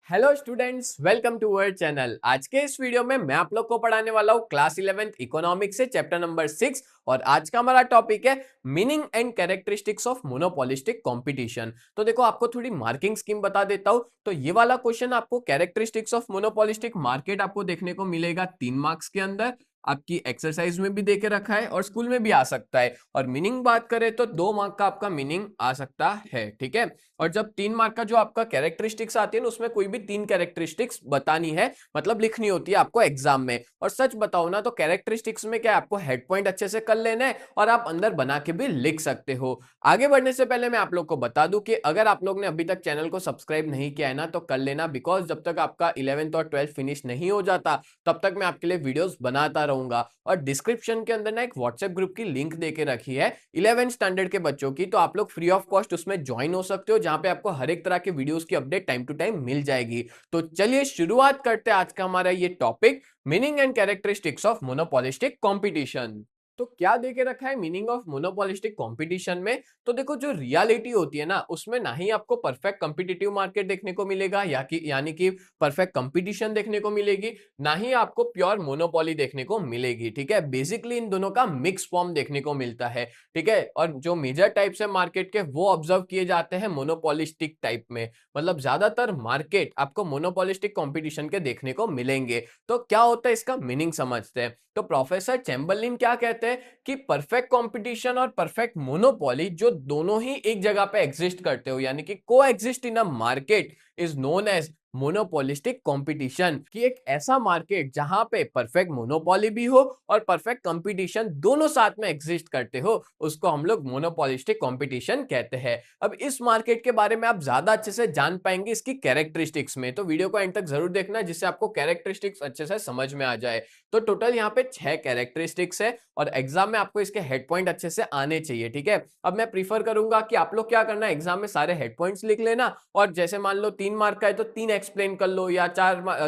Hello students, welcome to our channel. आज के इस वीडियो में मैं आप लोग को पढ़ाने वाला हूँ क्लास 11th इकोनॉमिक्स से चैप्टर नंबर 6। और आज का हमारा टॉपिक है meaning and characteristics of monopolistic competition. तो देखो, आपको थोड़ी मार्किंग स्कीम बता देता हूँ। तो ये वाला क्वेश्चन आपको कैरेक्टरिस्टिक्स ऑफ मोनोपोलिस्टिक मार्केट आपको देखने को मिलेगा 3 मार्क्स के अंदर। आपकी एक्सरसाइज में भी देके रखा है और स्कूल में भी आ सकता है। और मीनिंग बात करें तो 2 मार्क का आपका मीनिंग आ सकता है, ठीक है। और जब 3 मार्क का जो आपका कैरेक्टरिस्टिक्स आती है ना, उसमें कोई भी 3 कैरेक्टरिस्टिक्स बतानी है, मतलब लिखनी होती है आपको एग्जाम में। और सच बताओ ना, तो कैरेक्टरिस्टिक्स में क्या है, आपको हेड पॉइंट अच्छे से कर लेना है और आप अंदर बना के भी लिख सकते हो। आगे बढ़ने से पहले मैं आप लोग को बता दूं कि अगर आप लोग ने अभी तक चैनल को सब्सक्राइब नहीं किया है ना, तो कर लेना। बिकॉज जब तक आपका 11th और 12th फिनिश नहीं हो जाता, तब तक मैं आपके लिए वीडियोस बनाता रहूंगा। और डिस्क्रिप्शन के अंदर ना एक व्हाट्सएप ग्रुप की लिंक देके रखी है 11th स्टैंडर्ड के बच्चों की, तो आप लोग फ्री ऑफ कॉस्ट उसमें ज्वाइन हो सकते हो, जहां पे आपको हर एक तरह के वीडियोस की अपडेट टाइम टू टाइम मिल जाएगी। तो चलिए शुरुआत करते हैं आज का हमारा ये topic, meaning and characteristics of monopolistic competition. तो क्या देके रखा है मीनिंग ऑफ मोनोपोलिस्टिक कंपटीशन में? तो देखो, जो रियलिटी होती है ना, उसमें ना ही आपको परफेक्ट कॉम्पिटिटिव मार्केट देखने को मिलेगा, यानी कि परफेक्ट कंपटीशन देखने को मिलेगी, ना ही आपको प्योर मोनोपोली देखने को मिलेगी, ठीक है। बेसिकली इन दोनों का मिक्स फॉर्म देखने को मिलता है, ठीक है। और जो मेजर टाइप्स है मार्केट के, वो ऑब्जर्व किए जाते हैं मोनोपोलिस्टिक टाइप में। मतलब ज्यादातर मार्केट आपको मोनोपोलिस्टिक कंपटीशन के देखने को मिलेंगे। तो क्या होता है, इसका मीनिंग समझते हैं। तो प्रोफेसर चैम्बरलिन क्या कहते हैं कि परफेक्ट कंपटीशन और परफेक्ट मोनोपोली, जो दोनों ही एक जगह पे एग्जिस्ट करते हो, यानी कि coexist in a market, is known as monopolistic competition. कि एक ऐसा मार्केट जहां पे परफेक्ट मोनोपोली भी हो और परफेक्ट कंपटीशन दोनों साथ में एग्जिस्ट करते हो, उसको हम लोग मोनोपोलिस्टिक कंपटीशन कहते हैं। अब इस मार्केट के बारे में आप ज्यादा अच्छे से जान पाएंगे इसकी कैरेक्टरिस्टिक्स में, तो वीडियो को एंड तक जरूर देखना, जिससे आपको कैरेक्टरिस्टिक्स अच्छे से समझ में आ जाए। तो टोटल यहाँ पे 6 कैरेक्टरिस्टिक्स है और एग्जाम में आपको इसके हेड पॉइंट अच्छे से आने चाहिए, ठीक है। अब मैं प्रीफर करूंगा कि आप लोग क्या करना, एग्जाम में सारे हेड पॉइंट्स लिख लेना, और जैसे मान लो 3 मार्क का है तो 3 एक्सप्लेन कर लो, या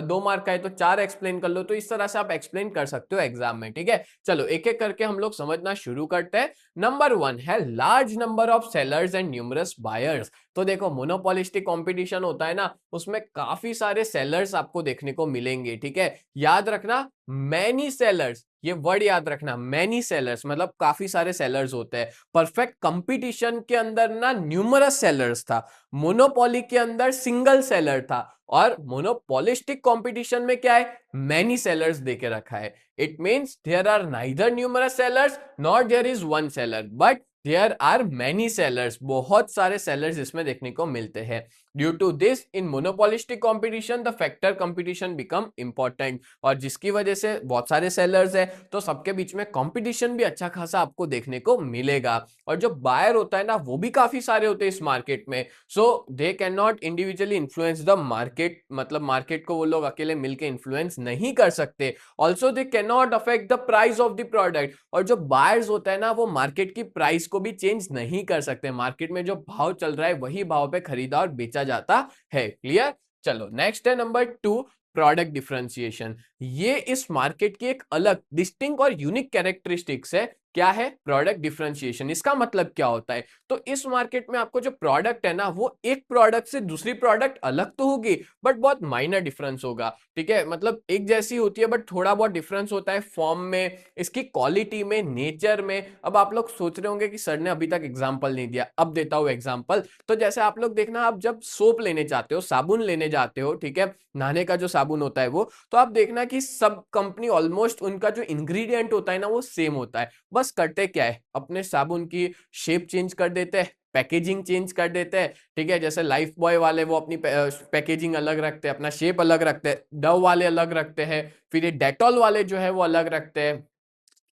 2 मार्क का है तो 4 एक्सप्लेन कर लो। तो इस तरह से आप एक्सप्लेन कर सकते हो एग्जाम में, ठीक है। चलो एक एक करके हम लोग समझना शुरू करते हैं। नंबर 1 है large number of sellers and numerous buyers. तो देखो, मोनोपोलिस्टिक कंपटीशन होता है ना, उसमें काफी सारे सेलर्स आपको देखने को मिलेंगे, ठीक है। याद रखना, मैनी सेलर्स, ये वर्ड याद रखना, मैनी सेलर्स मतलब काफी सारे सेलर्स होते हैं। परफेक्ट कंपटीशन के अंदर ना न्यूमरस सेलर्स था, मोनोपोली के अंदर सिंगल सेलर था, और मोनोपोलिस्टिक कंपटीशन में क्या है, मैनी सेलर्स देके रखा है। It means there are neither numerous sellers not there is one seller, but there are many sellers, बहुत सारे सेलर्स इसमें देखने को मिलते हैं। Due to this, in monopolistic competition the factor competition become important, और जिसकी वजह से बहुत सारे सेलर्स है, तो सबके बीच में कंपटीशन भी अच्छा खासा आपको देखने को मिलेगा। और जो बायर होता है ना, वो भी काफी सारे होते हैं इस मार्केट में। So they can not individually influence the market, मतलब मार्केट को वो लोग अकेले मिलकर इन्फ्लुएंस नहीं कर सकते। Also they can not affect the price of the product, और जो बायर्स होता है ना, वो मार्केट की प्राइस को भी चेंज नहीं कर सकते। मार्केट में जो भाव चल रहा है वही भाव पे खरीदा और बेचा जाता है। क्लियर? चलो नेक्स्ट है नंबर 2, प्रोडक्ट डिफरेंशिएशन। ये इस मार्केट की एक अलग डिस्टिंक्ट और यूनिक कैरेक्टरिस्टिक्स है। क्या है? Product differentiation. इसका मतलब क्या होता है? तो इस मार्केट में आपको जो प्रोडक्ट है ना, वो एक प्रोडक्ट से दूसरी प्रोडक्ट अलग तो होगी, बट बहुत माइनर डिफरेंस होगा, ठीक है। मतलब एक जैसी होती है, बट थोड़ा बहुत डिफरेंस होता है फॉर्म में, इसकी क्वालिटी में, नेचर में। अब आप लोग सोच रहे होंगे कि सर ने अभी तक एग्जाम्पल नहीं दिया, अब देता हूं एग्जाम्पल। तो जैसे आप लोग देखना, आप जब सोप लेने जाते हो, साबुन लेने जाते हो, ठीक है, नहाने का जो साबुन होता है वो, तो आप देखना कि सब कंपनी ऑलमोस्ट उनका जो इंग्रेडिएंट होता है ना, वो सेम होता है। बस करते क्या है, अपने साबुन की शेप चेंज कर देते हैं, पैकेजिंग चेंज कर देते हैं, ठीक है। जैसे लाइफ बॉय वाले वो अपनी पैकेजिंग अलग रखते हैं, अपना शेप अलग रखते हैं, डव वाले अलग रखते हैं, फिर ये डेटॉल वाले जो है वो अलग रखते हैं,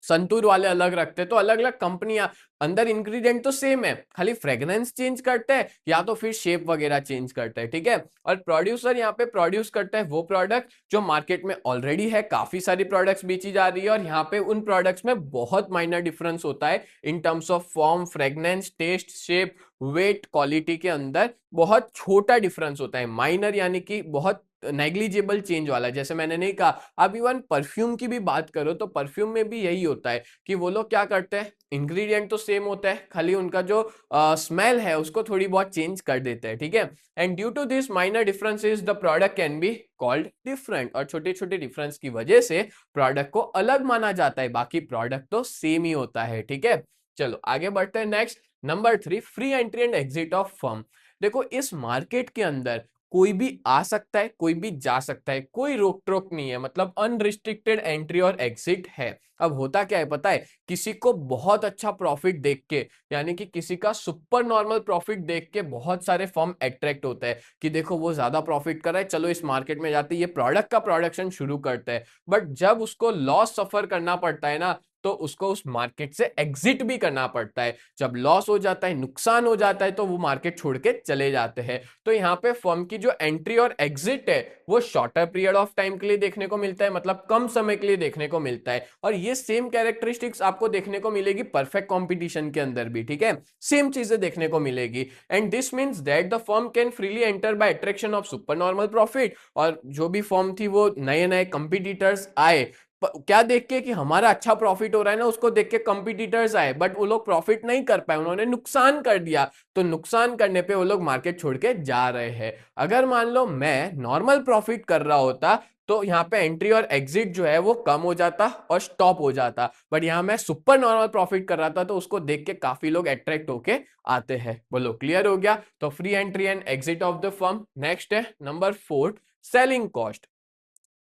संतूर वाले अलग रखते हैं। तो अलग अलग कंपनियां, अंदर इंग्रेडिएंट तो सेम है, खाली फ्रेग्रेंस चेंज करते हैं या तो फिर शेप वगैरह चेंज करते हैं, ठीक है। और प्रोड्यूसर यहाँ पे प्रोड्यूस करता है वो प्रोडक्ट जो मार्केट में ऑलरेडी है, काफी सारी प्रोडक्ट्स बेची जा रही है, और यहाँ पे उन प्रोडक्ट्स में बहुत माइनर डिफरेंस होता है in terms of form, fragrance, taste, shape, weight, quality के अंदर बहुत छोटा डिफरेंस होता है। माइनर यानी कि बहुत नेग्लिजिबल चेंज वाला, जैसे मैंने नहीं कहा। अब इवन परफ्यूम की भी बात करो तो परफ्यूम में भी यही होता है कि वो लोग क्या करते हैं, इंग्रेडिएंट तो सेम होता है, खाली उनका जो स्मेल है उसको थोड़ी बहुत चेंज कर देते हैं, ठीक है। And due to this minor differences the product can be called different, और छोटे छोटे डिफरेंस की वजह से प्रोडक्ट को अलग माना जाता है, बाकी प्रोडक्ट तो सेम ही होता है, ठीक है। चलो आगे बढ़ते हैं। Next number 3, free entry and exit of firm. देखो इस मार्केट के अंदर कोई भी आ सकता है, कोई भी जा सकता है, कोई रोक टोक नहीं है, मतलब अनरिस्ट्रिक्टेड एंट्री और एग्जिट है। अब होता क्या है पता है, किसी को बहुत अच्छा प्रॉफिट देख के, यानी कि किसी का सुपर नॉर्मल प्रॉफिट देख के बहुत सारे फर्म अट्रैक्ट होते हैं कि देखो वो ज्यादा प्रॉफिट कर रहा है, चलो इस मार्केट में जाते ये प्रोडक्ट का प्रोडक्शन शुरू करते हैं। बट जब उसको लॉस सफर करना पड़ता है ना, तो उसको उस मार्केट से एग्जिट भी करना पड़ता है। जब लॉस हो जाता है, नुकसान हो जाता है, तो वो मार्केट छोड़ के चले जाते हैं। तो यहाँ पे फर्म की जो एंट्री और एग्जिट है वो शॉर्टर पीरियड ऑफ टाइम के लिए देखने को मिलता है, मतलब कम समय के लिए देखने को मिलता है। और ये सेम कैरेक्टरिस्टिक्स आपको देखने को मिलेगी परफेक्ट कंपटीशन के अंदर भी, ठीक है, सेम चीजें देखने को मिलेगी। And this means that the firm can freely enter bye attraction of super normal profit. और जो भी फर्म थी वो नए नए कंपटीटर्स आए, क्या देख के कि हमारा अच्छा प्रॉफिट हो रहा है ना, उसको देख के कंपटीटर्स आए, बट वो लोग प्रॉफिट नहीं कर पाए, उन्होंने नुकसान कर दिया। तो नुकसान करने पे वो लोग मार्केट छोड़ के जा रहे हैं। अगर मान लो मैं नॉर्मल प्रॉफिट कर रहा होता तो यहाँ पे एंट्री और एग्जिट जो है वो कम हो जाता और स्टॉप हो जाता, बट यहाँ मैं सुपर नॉर्मल प्रॉफिट कर रहा था तो उसको देख के काफी लोग अट्रैक्ट होके आते हैं। बोलो क्लियर हो गया? तो free entry and exit of the firm. Next है नंबर 4, सेलिंग कॉस्ट।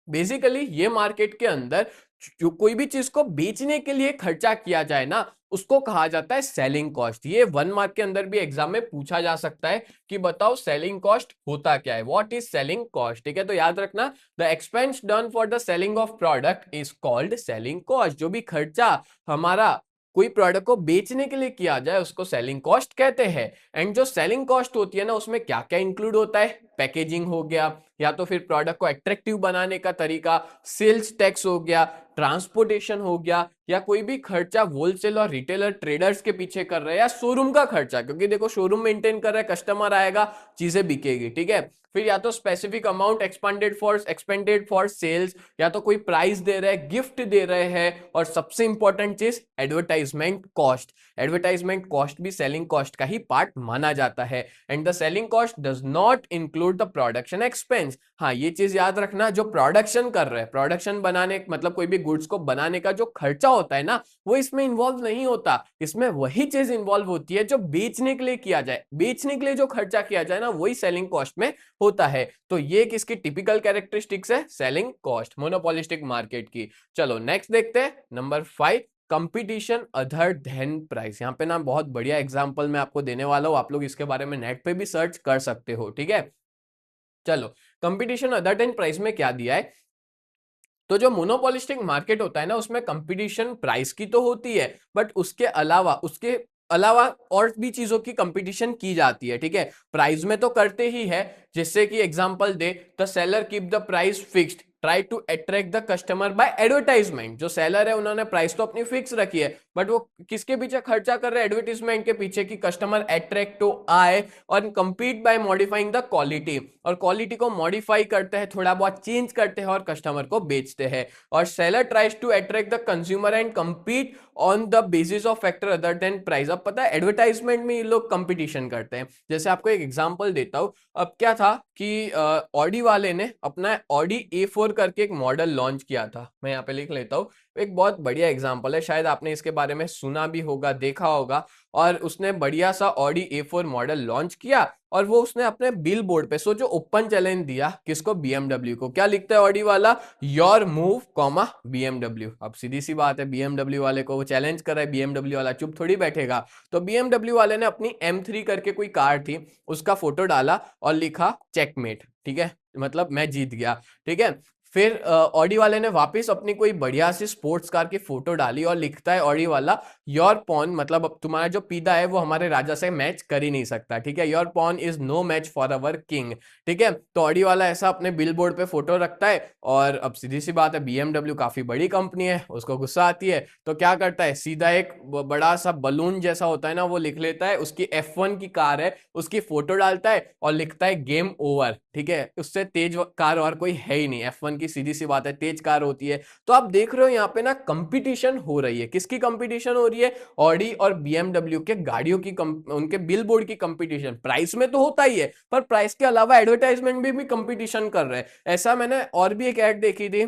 बेसिकली ये मार्केट के अंदर जो कोई भी चीज को बेचने के लिए खर्चा किया जाए ना, उसको कहा जाता है सेलिंग कॉस्ट। ये 1 मार्क के अंदर भी एग्जाम में पूछा जा सकता है कि बताओ सेलिंग कॉस्ट होता क्या है, व्हाट इज सेलिंग कॉस्ट, ठीक है। तो याद रखना, the expense done for the selling of product is called selling cost. जो भी खर्चा हमारा कोई प्रोडक्ट को बेचने के लिए किया जाए उसको सेलिंग कॉस्ट कहते हैं। एंड जो सेलिंग कॉस्ट होती है ना, उसमें क्या क्या इंक्लूड होता है, पैकेजिंग हो गया, या तो फिर प्रोडक्ट को अट्रैक्टिव बनाने का तरीका, सेल्स टैक्स हो गया, ट्रांसपोर्टेशन हो गया, या कोई भी खर्चा होलसेल और रिटेलर ट्रेडर्स के पीछे कर रहे हैं, या शोरूम का खर्चा, क्योंकि देखो शोरूम मेंटेन कर रहा है, कस्टमर आएगा, चीजें बिकेगी, ठीक है। फिर या तो specific amount expended for sales, या तो कोई प्राइस दे रहे हैं, गिफ्ट दे रहे हैं, और सबसे इंपॉर्टेंट चीज एडवर्टाइजमेंट कॉस्ट। एडवर्टाइजमेंट कॉस्ट भी सेलिंग कॉस्ट का ही पार्ट माना जाता है। And the selling cost does not include the production expense. हाँ, ये चीज याद रखना, जो प्रोडक्शन कर रहे हैं, प्रोडक्शन बनाने मतलब कोई भी गुड्स को बनाने का जो खर्चा होता है ना, वो इसमें इन्वॉल्व नहीं होता। इसमें वही चीज इन्वॉल्व होती है जो बेचने के लिए किया जाए, बेचने के लिए जो खर्चा किया जाए ना, वही सेलिंग कॉस्ट में होता है। तो ये किसकी टिपिकल कैरेक्टरिस्टिक्स है, सेलिंग कॉस्ट, मोनोपोलिस्टिक मार्केट की। चलो नेक्स्ट देखते हैं number 5, competition other than price. यहाँ पे ना बहुत बढ़िया एग्जांपल मैं आपको देने वाला हूँ, आप लोग इसके बारे में नेट पे भी सर्च कर सकते हो, ठीक है। चलो, कंपटीशन अदर देन प्राइस में क्या दिया है, तो जो मोनोपोलिस्टिक मार्केट होता है ना, उसमें कंपटीशन प्राइस की तो होती है, बट उसके अलावा और भी चीजों की कंपटीशन की जाती है, ठीक है। प्राइस में तो करते ही है, जिससे कि एग्जांपल दे, the seller keep the price fixed, try to attract the customer by advertisement. जो सेलर है उन्होंने प्राइस तो अपनी फिक्स रखी है, बट वो किसके पीछे खर्चा कर रहे हैं, एडवर्टाइजमेंट के पीछे, कि कस्टमर अट्रैक्ट हो आए, और compete by modifying the quality, और क्वालिटी को मॉडिफाई करते हैं, थोड़ा बहुत चेंज करते हैं और कस्टमर को बेचते हैं। और seller tries to attract the consumer and compete on the basis of factor other than price. अब पता है एडवर्टाइजमेंट में ये लोग कंपटीशन करते हैं। जैसे आपको एक एग्जांपल देता हूं, अब क्या था कि ऑडी वाले ने अपना ऑडी A4 करके एक मॉडल लॉन्च किया था। मैं यहाँ पे लिख लेता हूँ, एक बहुत बढ़िया एग्जांपल है, शायद आपने इसके बारे में सुना भी होगा, देखा होगा। और उसने बढ़िया सा ऑडी A4 मॉडल लॉन्च किया, और वो उसने अपने बिल बोर्ड पे, सोचो, ओपन चैलेंज दिया किसको, BMW को। क्या लिखता है ऑडी वाला, योर मूव कॉमा BMW। अब सीधी सी बात है, BMW वाले को वो चैलेंज कर रहा है, BMW वाला चुप थोड़ी बैठेगा। तो BMW वाले ने अपनी M3 करके कोई कार थी, उसका फोटो डाला और लिखा चेकमेट, ठीक है, मतलब मैं जीत गया, ठीक है। फिर ऑडी वाले ने वापस अपनी कोई बढ़िया सी स्पोर्ट्स कार की फोटो डाली और लिखता है ऑडी वाला, योर पॉन मतलब अब तुम्हारा जो पीदा है वो हमारे राजा से मैच कर ही नहीं सकता, ठीक है, your pawn is no match for our king, ठीक है। तो ऑडी वाला ऐसा अपने बिल बोर्ड पे फोटो रखता है और अब सीधी सी बात है बीएमडब्ल्यू काफी बड़ी कंपनी है, उसको गुस्सा आती है तो क्या करता है, सीधा एक बड़ा सा बलून जैसा होता है ना वो लिख लेता है, उसकी F1 की कार है उसकी फोटो डालता है और लिखता है गेम ओवर, ठीक है। उससे तेज कार और कोई है ही नहीं, F1 की सीधी सी बात है तेज कार होती है। तो आप देख रहे हो यहाँ पे ना कंपटीशन हो रही है, किसकी कंपटीशन हो रही है, ऑडी और बीएमडब्ल्यू के गाड़ियों की उनके बिलबोर्ड की कंपटीशन। प्राइस में तो होता ही है पर प्राइस के अलावा एडवर्टाइजमेंट भी कंपटीशन कर रहे हैं। ऐसा मैंने और भी एक ऐड देखी थी,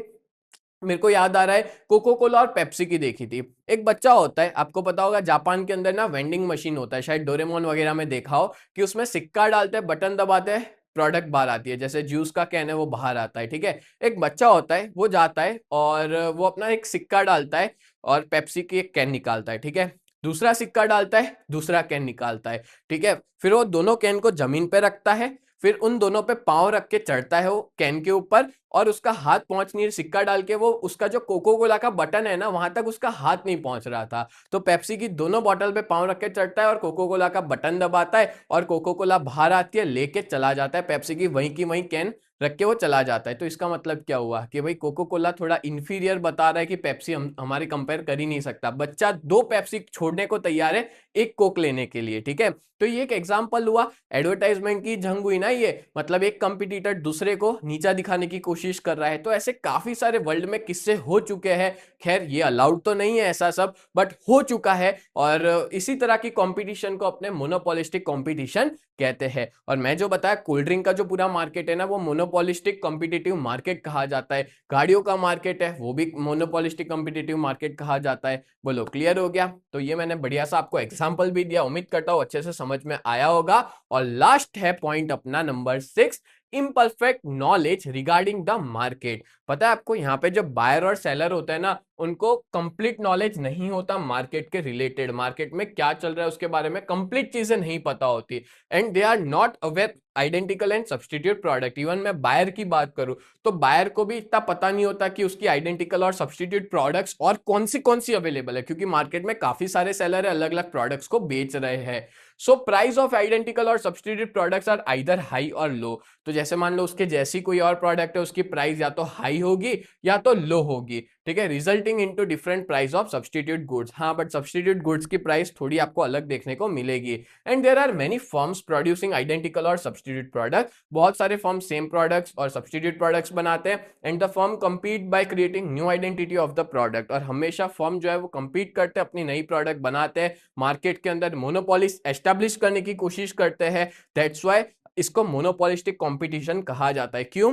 मेरे को याद आ रहा है कोको कोला और पेप्सी की देखी थी। एक बच्चा होता है, आपको पता होगा जापान के अंदर ना वेंडिंग मशीन होता है, शायद डोरेमोन वगैरह में देखा हो कि उसमें सिक्का डालते हैं, बटन दबाते हैं, प्रोडक्ट बाहर आती है, जैसे जूस का कैन है वो बाहर आता है, ठीक है। एक बच्चा होता है वो जाता है और वो अपना एक सिक्का डालता है और पेप्सी की एक कैन निकालता है, ठीक है। दूसरा सिक्का डालता है, दूसरा कैन निकालता है, ठीक है। फिर वो दोनों कैन को जमीन पे रखता है, फिर उन दोनों पे पांव रख के चढ़ता है वो कैन के ऊपर और उसका हाथ पहुंच नहीं, सिक्का डाल के वो उसका जो कोको कोला का बटन है ना वहां तक उसका हाथ नहीं पहुंच रहा था, तो पेप्सी की दोनों बोतल पे पांव रख के चढ़ता है और कोको कोला का बटन दबाता है और कोको कोला बाहर आती है, लेके चला जाता है, पेप्सी की वहीं कैन रख के वो चला जाता है। तो इसका मतलब क्या हुआ कि भाई कोको कोला थोड़ा इंफीरियर बता रहा है कि पेप्सी हमारी कंपेयर कर ही नहीं सकता, बच्चा 2 पेप्सी छोड़ने को तैयार है एक कोक लेने के लिए, ठीक है। तो ये एक एग्जांपल हुआ, एडवर्टाइजमेंट की जंग हुई ना ये, मतलब एक कंपटीटर दूसरे को नीचा दिखाने की कोशिश कर रहा है। तो ऐसे काफी सारे वर्ल्ड में किस्से हो चुके हैं, खैर ये अलाउड तो नहीं है ऐसा सब, बट हो चुका है और इसी तरह की कंपटीशन को अपने मोनोपोलिस्टिक कंपटीशन कहते हैं। और मैं जो बताया कोल्ड ड्रिंक का जो पूरा मार्केट है ना वो मोनोपोलिस्टिक कॉम्पिटिटिव मार्केट कहा जाता है, गाड़ियों का मार्केट है वो भी मोनोपोलिस्टिक कॉम्पिटिटिव मार्केट कहा जाता है। बोलो क्लियर हो गया? तो ये मैंने बढ़िया सा आपको एग्जांपल भी दिया, उम्मीद करता हूं अच्छे से समझ में आया होगा। और लास्ट है पॉइंट अपना number 6, imperfect knowledge regarding the market. पता है आपको यहाँ पे जो बायर और सेलर होता है ना उनको कंप्लीट नॉलेज नहीं होता मार्केट के रिलेटेड, मार्केट में क्या चल रहा है उसके बारे में कंप्लीट चीजें नहीं पता होती and they are not aware identical and substitute product. Even मैं बायर की बात करूं तो बायर को भी इतना पता नहीं होता कि उसकी आइडेंटिकल और सब्स्टिट्यूट प्रोडक्ट्स और कौन सी अवेलेबल है, क्योंकि मार्केट में काफी सारे सेलर है अलग अलग प्रोडक्ट्स को बेच रहे हैं। सो प्राइस ऑफ आइडेंटिकल और substitute products are either high or low. तो जैसे मान लो उसके जैसी कोई और प्रोडक्ट है उसकी प्राइस या तो हाई होगी या तो लो होगी, ठीक है, resulting into different price of substitute goods. हाँ बट सब्स्टिट्यूट गुड्स की प्राइस थोड़ी आपको अलग देखने को मिलेगी। And there are many firms producing identical और सब्स्टिट्यूट प्रोडक्ट, बहुत सारे फर्म सेम प्रोडक्ट्स और सब्स्टिट्यूट प्रोडक्ट्स बनाते हैं and the firm compete by creating new identity of the product. और हमेशा फर्म जो है वो कम्पीट करते हैं, अपनी नई प्रोडक्ट बनाते हैं, मार्केट के अंदर मोनोपोली एस्टेब्लिश करने की कोशिश करते हैं। दैट्स व्हाई इसको मोनोपोलिस्टिक कंपटीशन कहा जाता है। क्यों?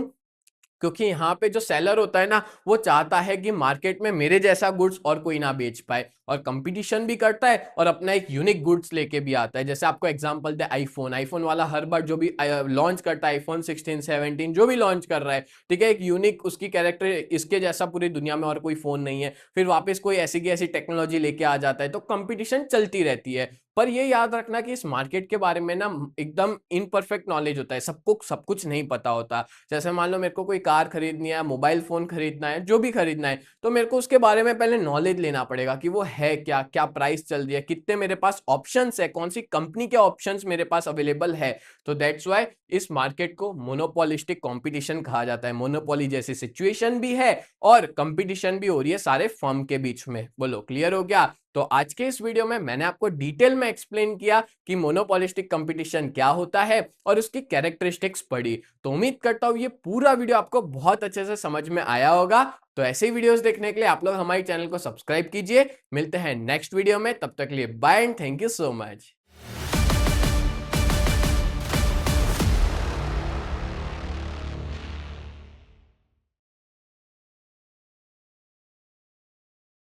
क्योंकि यहाँ पे जो सेलर होता है ना वो चाहता है कि मार्केट में मेरे जैसा गुड्स और कोई ना बेच पाए, और कंपटीशन भी करता है और अपना एक यूनिक गुड्स लेके भी आता है। जैसे आपको एग्जांपल दे आईफोन वाला हर बार जो भी लॉन्च करता है, आईफोन 16 17 जो भी लॉन्च कर रहा है, ठीक है, एक यूनिक उसकी कैरेक्टर, इसके जैसा पूरी दुनिया में और कोई फोन नहीं है, फिर वापस कोई ऐसी की ऐसी टेक्नोलॉजी लेके आ जाता है। तो कंपटीशन चलती रहती है, पर ये याद रखना कि इस मार्केट के बारे में ना एकदम इनपरफेक्ट नॉलेज होता है, सबको सब कुछ नहीं पता होता। जैसे मान लो मेरे को कोई कार खरीदनी है, मोबाइल फोन खरीदना है, जो भी खरीदना है, तो मेरे को उसके बारे में पहले नॉलेज लेना पड़ेगा कि वो है क्या, क्या प्राइस चल रही है, कितने मेरे पास ऑप्शंस है, कौन सी कंपनी के ऑप्शंस मेरे पास अवेलेबल है। तो दैट्स व्हाई इस मार्केट को मोनोपोलिस्टिक कंपटीशन कहा जाता है। मोनोपोली जैसी सिचुएशन भी है और कंपटीशन भी हो रही है सारे फर्म के बीच में। बोलो क्लियर हो गया? तो आज के इस वीडियो में मैंने आपको डिटेल में एक्सप्लेन किया कि मोनोपोलिस्टिक कंपटीशन क्या होता है और उसकी कैरेक्टरिस्टिक्स पढ़ी। तो उम्मीद करता हूं ये पूरा वीडियो आपको बहुत अच्छे से समझ में आया होगा। तो ऐसे ही वीडियोस देखने के लिए आप लोग हमारे चैनल को सब्सक्राइब कीजिए। मिलते हैं नेक्स्ट वीडियो में, तब तक के लिए bye and thank you so much.